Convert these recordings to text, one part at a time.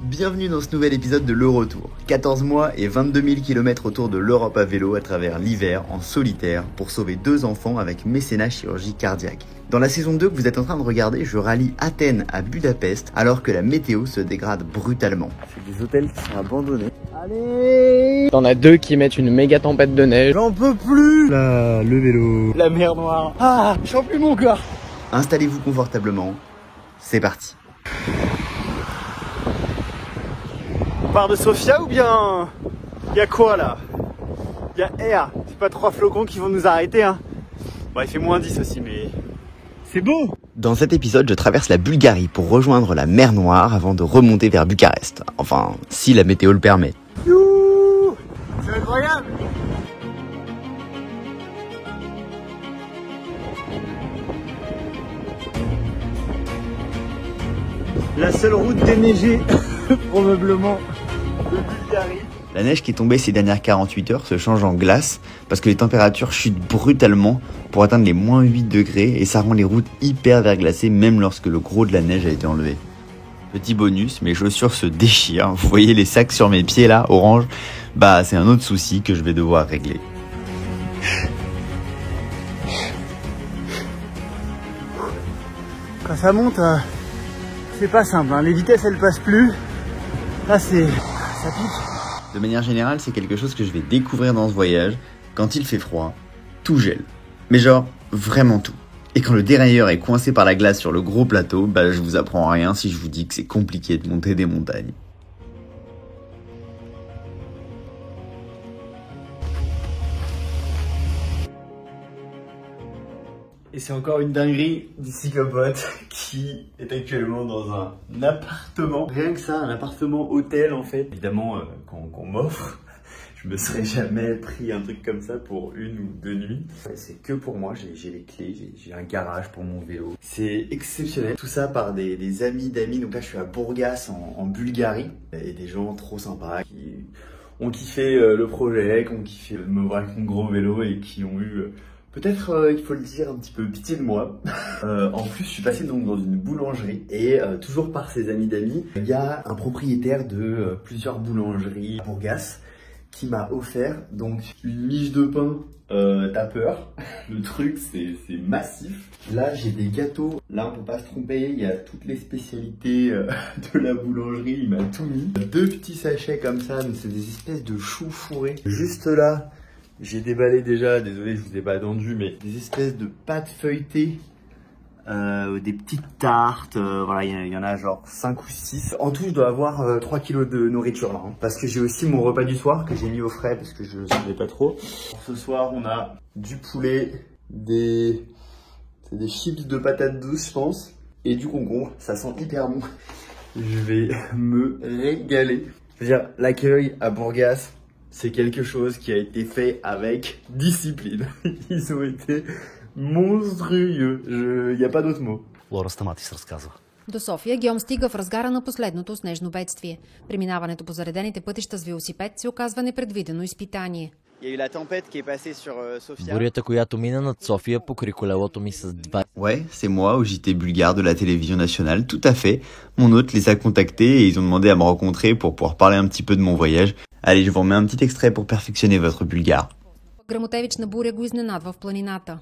Bienvenue dans ce nouvel épisode de l'Eurotour. 14 mois et 22 000 km autour de l'Europe à vélo à travers l'hiver en solitaire pour sauver 2 enfants avec mécénat chirurgie cardiaque. Dans la saison 2 que vous êtes en train de regarder, je rallie Athènes à Budapest alors que la météo se dégrade brutalement. C'est des hôtels qui sont abandonnés. Allez, t'en as 2 qui mettent une méga tempête de neige. J'en peux plus. Là, le vélo. La mer Noire. Ah, je sens plus mon corps. Installez-vous confortablement. C'est parti. On part de Sofia ou bien y a quoi là? Y a Air. C'est pas 3 flocons qui vont nous arrêter hein. Bon, il fait moins 10 aussi mais c'est beau. Dans cet épisode, je traverse la Bulgarie pour rejoindre la mer Noire avant de remonter vers Bucarest. Enfin, si la météo le permet. Youhou, c'est incroyable. La seule route déneigée probablement de Bulgarie. La neige qui est tombée ces dernières 48 heures se change en glace parce que les températures chutent brutalement pour atteindre les moins 8 degrés et ça rend les routes hyper verglacées même lorsque le gros de la neige a été enlevé. Petit bonus, mes chaussures se déchirent. Vous voyez les sacs sur mes pieds là, orange? Bah c'est un autre souci que je vais devoir régler. Quand ça monte, c'est pas simple, hein. Les vitesses elles passent plus. Là ça pique. De manière générale, c'est quelque chose que je vais découvrir dans ce voyage. Quand il fait froid, tout gèle. Mais genre, vraiment tout. Et quand le dérailleur est coincé par la glace sur le gros plateau, bah je vous apprends rien si je vous dis que c'est compliqué de monter des montagnes. Et c'est encore une dinguerie du cyclopote qui est actuellement dans un appartement. Rien que ça, un appartement hôtel en fait. Évidemment, qu'on m'offre, je me serais jamais pris un truc comme ça pour 1 ou 2 nuits. C'est que pour moi, j'ai les clés, j'ai un garage pour mon vélo. C'est exceptionnel. Tout ça par des amis d'amis. Donc là, je suis à Burgas en Bulgarie. Et des gens trop sympas qui ont kiffé le projet, qui ont kiffé me voir avec mon gros vélo et qui ont eu... peut-être, il faut le dire, un petit peu pitié de moi. En plus, je suis passé donc dans une boulangerie et toujours par ses amis d'amis, il y a un propriétaire de plusieurs boulangeries à Burgas qui m'a offert donc une miche de pain tapeur. Le truc, c'est massif. Là, j'ai des gâteaux. Là, on peut pas se tromper. Il y a toutes les spécialités de la boulangerie. Il m'a tout mis. 2 petits sachets comme ça. Donc, c'est des espèces de choux fourrés. Juste là. J'ai déballé déjà, désolé je vous ai pas attendu, mais des espèces de pâtes feuilletées, des petites tartes, voilà, il y en a genre 5 ou 6. En tout, je dois avoir 3 kilos de nourriture là, hein, parce que j'ai aussi mon repas du soir que j'ai mis au frais parce que je ne savais pas trop. Pour ce soir, on a du poulet, c'est des chips de patates douces, je pense, et du concombre. Ça sent hyper bon. Je vais me régaler. Je veux dire, l'accueil à Burgas, c'est quelque chose qui a été fait avec discipline. Ils ont été monstrueux. Il n'y a pas d'autre mot. Лора сама ти се разказва. До София Гьом стига в разгара на последното снежно бедствие. Преминаването по заредените пътища с велосипед се оказва непредвидено изпитание. Бурята, която мина над София, покри колелото ми с 2. Ouais, c'est moi au JT bulgare de la télévision nationale, tout à fait. Mon hôte les a contactés et ils ont demandé à me rencontrer pour pouvoir parler un petit peu de mon voyage. Allez, je vous remets un petit extrait pour perfectionner votre bulgare. Гръмотевична буря го изненадва в планината.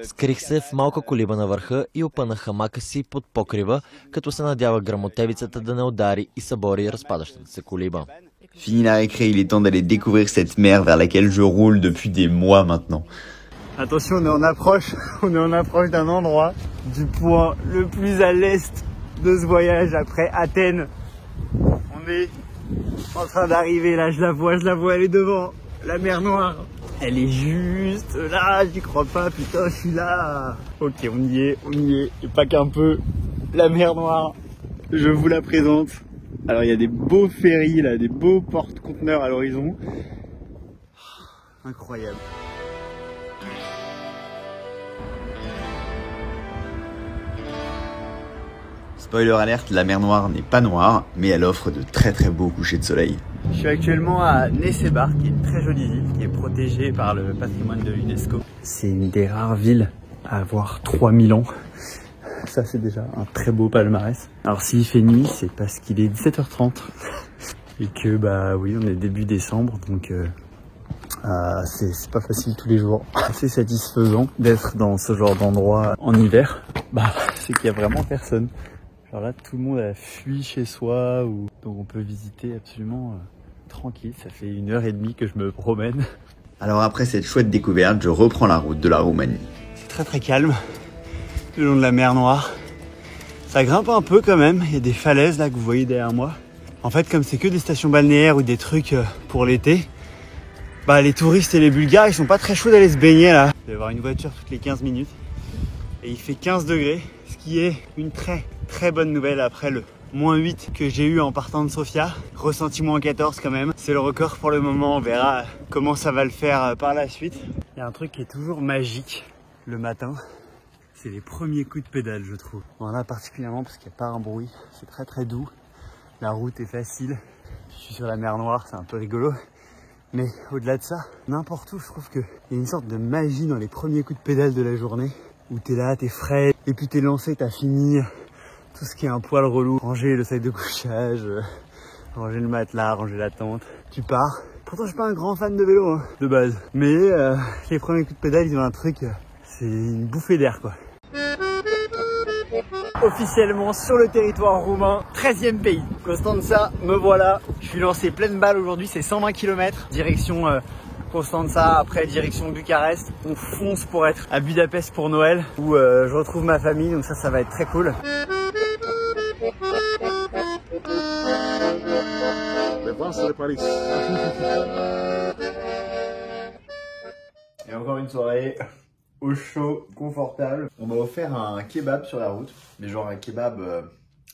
Скрих се в малка колиба на върха и опънах хамака си под покрива, като се надява гръмотевицата да не удари и събори разпадащата се колиба. Fini la récré, il est temps d'aller découvrir cette mer vers laquelle je roule depuis des mois maintenant. Attention, on est en approche d'un endroit du point le plus à l'est de ce voyage après Athènes. On est en train d'arriver là, je la vois, elle est devant, la mer Noire. Elle est juste là, j'y crois pas, putain, je suis là. Ok, on y est, et pas qu'un peu. La mer Noire, je vous la présente. Alors il y a des beaux ferries là, des beaux porte-conteneurs à l'horizon. Incroyable. Spoiler alerte, la mer Noire n'est pas noire, mais elle offre de très beaux couchers de soleil. Je suis actuellement à Nessebar, qui est une très jolie ville, qui est protégée par le patrimoine de l'UNESCO. C'est une des rares villes à avoir 3000 ans. ça c'est déjà un très beau palmarès. Alors s'il fait nuit, c'est parce qu'il est 17h30 et que bah oui, on est début décembre, donc c'est pas facile tous les jours. C'est satisfaisant d'être dans ce genre d'endroit en hiver. Bah c'est qu'il y a vraiment personne. Genre là, tout le monde a fui chez soi, donc on peut visiter absolument tranquille. Ça fait 1h30 que je me promène. Alors après cette chouette découverte, je reprends la route de la Roumanie. C'est très très calme, le long de la mer Noire. Ça grimpe un peu quand même, il y a des falaises là que vous voyez derrière moi. En fait, comme c'est que des stations balnéaires ou des trucs pour l'été, bah les touristes et les Bulgares, ils sont pas très chauds d'aller se baigner là. Il va y avoir une voiture toutes les 15 minutes et il fait 15 degrés, ce qui est une très très bonne nouvelle après le -8 que j'ai eu en partant de Sofia. Ressenti -14 quand même. C'est le record pour le moment, on verra comment ça va le faire par la suite. Il y a un truc qui est toujours magique le matin, c'est les premiers coups de pédale je trouve. Bon là particulièrement parce qu'il n'y a pas un bruit, c'est très très doux. La route est facile, je suis sur la mer Noire, c'est un peu rigolo. Mais au-delà de ça, n'importe où, je trouve qu'il y a une sorte de magie dans les premiers coups de pédale de la journée, où t'es là, t'es frais, et puis t'es lancé, t'as fini tout ce qui est un poil relou. Ranger le sac de couchage, ranger le matelas, ranger la tente, tu pars. Pourtant je suis pas un grand fan de vélo hein, de base, mais les premiers coups de pédale ils ont un truc, c'est une bouffée d'air quoi. Officiellement sur le territoire roumain, 13e pays. Constanța, me voilà. Je suis lancé pleine balle aujourd'hui, c'est 120 km. Direction Constanța, après direction Bucarest. On fonce pour être à Budapest pour Noël, où je retrouve ma famille, donc ça va être très cool. Et encore une soirée au chaud, confortable. On m'a offert un kebab sur la route, mais genre un kebab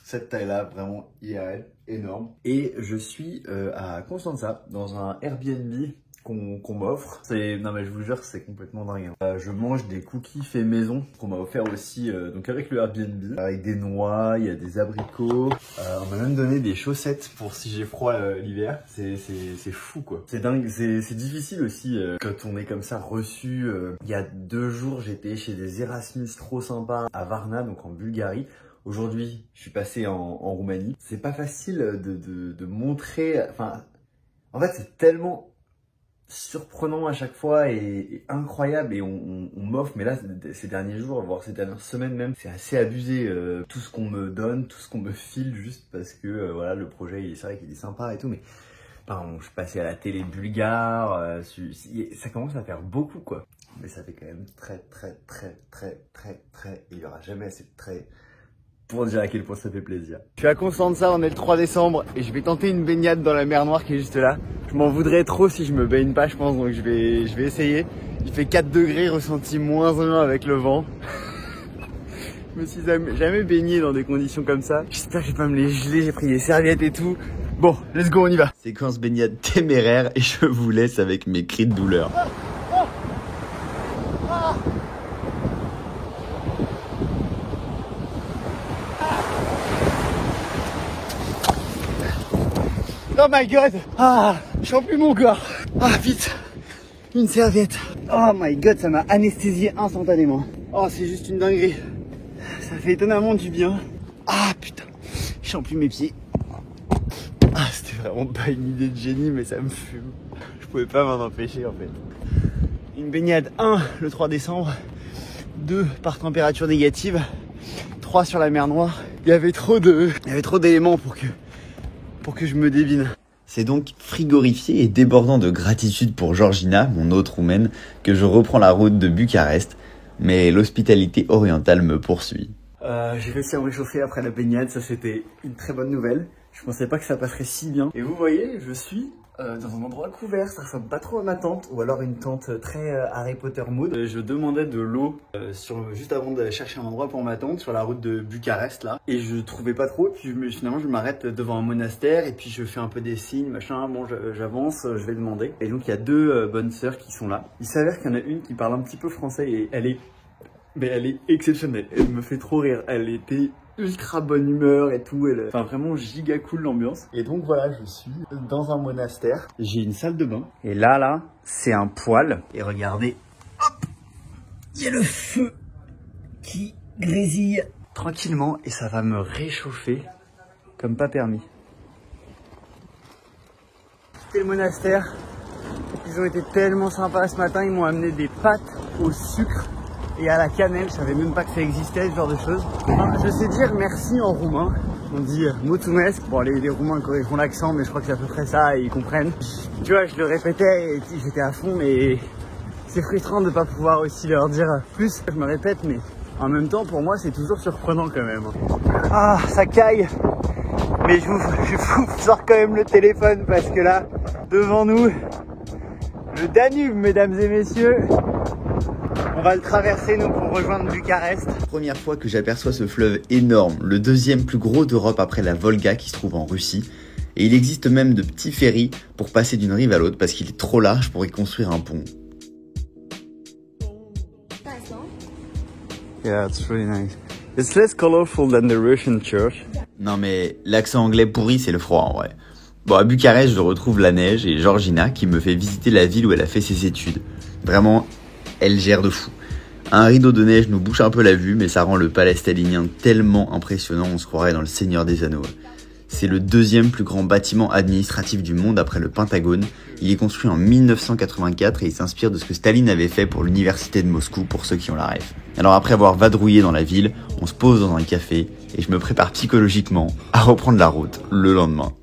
cette taille-là, vraiment IRL, énorme. Et je suis à Constanța, dans un Airbnb qu'on m'offre. Non mais je vous jure, c'est complètement dingue. Je mange des cookies faits maison qu'on m'a offert aussi, donc avec le Airbnb, avec des noix, il y a des abricots. On m'a même donné des chaussettes pour si j'ai froid l'hiver. C'est fou quoi. C'est dingue, c'est difficile aussi quand on est comme ça reçu. Il y a 2 jours, j'étais chez des Erasmus trop sympas à Varna, donc en Bulgarie. Aujourd'hui, je suis passé en Roumanie. C'est pas facile de montrer. Enfin, en fait, c'est tellement surprenant à chaque fois et incroyable, et on m'offre, mais là ces derniers jours, voire ces dernières semaines même, c'est assez abusé tout ce qu'on me donne, tout ce qu'on me file juste parce que voilà, le projet c'est vrai qu'il est sympa et tout, mais pardon, je suis passé à la télé bulgare, ça commence à faire beaucoup quoi, mais ça fait quand même très et il y aura jamais assez de traits pour dire à quel point ça fait plaisir. Je suis à Constanța, on est le 3 décembre et je vais tenter une baignade dans la mer Noire qui est juste là. Je m'en voudrais trop si je me baigne pas, je pense, donc je vais essayer. Il fait 4 degrés, ressenti -1 avec le vent. Je me suis jamais baigné dans des conditions comme ça. J'espère que je vais pas me les geler, j'ai pris des serviettes et tout. Bon, let's go, on y va. Séquence baignade téméraire et je vous laisse avec mes cris de douleur. Oh my god! Ah, je sens plus mon corps. Ah, vite! Une serviette. Oh my god, ça m'a anesthésié instantanément. Oh, c'est juste une dinguerie. Ça fait étonnamment du bien. Ah putain, je sens plus mes pieds. Ah, c'était vraiment pas une idée de génie, mais ça me fume. Je pouvais pas m'en empêcher en fait. Une baignade 1 le 3 décembre, 2 par température négative, 3 sur la mer Noire. Il y avait trop d'éléments pour que je me débine. C'est donc frigorifié et débordant de gratitude pour Georgina, mon autre roumaine, que je reprends la route de Bucarest, mais l'hospitalité orientale me poursuit. J'ai réussi à me réchauffer après la baignade, ça c'était une très bonne nouvelle. Je pensais pas que ça passerait si bien. Et vous voyez, je suis dans un endroit couvert, ça ressemble pas trop à ma tente, ou alors une tente très Harry Potter mode. Je demandais de l'eau juste avant de chercher un endroit pour ma tente sur la route de Bucarest là, et je trouvais pas trop, puis finalement je m'arrête devant un monastère et puis je fais un peu des signes, machin, bon j'avance, je vais demander. Et donc il y a 2 bonnes sœurs qui sont là. Il s'avère qu'il y en a une qui parle un petit peu français et elle est exceptionnelle, elle me fait trop rire, elle était ultra bonne humeur et tout, enfin vraiment giga cool l'ambiance. Et donc voilà, je suis dans un monastère, j'ai une salle de bain, et là, c'est un poêle, et regardez, hop, il y a le feu qui grésille tranquillement et ça va me réchauffer comme pas permis. C'était le monastère. Ils ont été tellement sympas ce matin, ils m'ont amené des pâtes au sucre et à la cannelle, je savais même pas que ça existait ce genre de choses. Enfin, je sais dire merci en roumain, on dit mulțumesc. Bon, les Roumains corrigeront l'accent, mais je crois que c'est à peu près ça et ils comprennent. Tu vois, je le répétais et j'étais à fond, mais c'est frustrant de ne pas pouvoir aussi leur dire plus. Je me répète, mais en même temps, pour moi, c'est toujours surprenant quand même. Ah, ça caille, mais je vous sors quand même le téléphone parce que là, devant nous, le Danube, mesdames et messieurs. On va le traverser, nous, pour rejoindre Bucarest. Première fois que j'aperçois ce fleuve énorme, le deuxième plus gros d'Europe après la Volga qui se trouve en Russie. Et il existe même de petits ferries pour passer d'une rive à l'autre parce qu'il est trop large pour y construire un pont. Yeah, it's really nice. It's less colorful than the Russian church. Non mais l'accent anglais pourri, c'est le froid en vrai. Bon, à Bucarest, je retrouve la neige et Georgina qui me fait visiter la ville où elle a fait ses études. Vraiment, elle gère de fou. Un rideau de neige nous bouche un peu la vue, mais ça rend le palais stalinien tellement impressionnant, on se croirait dans le Seigneur des Anneaux. C'est le deuxième plus grand bâtiment administratif du monde après le Pentagone. Il est construit en 1984 et il s'inspire de ce que Staline avait fait pour l'université de Moscou, pour ceux qui ont la ref. Alors après avoir vadrouillé dans la ville, on se pose dans un café et je me prépare psychologiquement à reprendre la route le lendemain.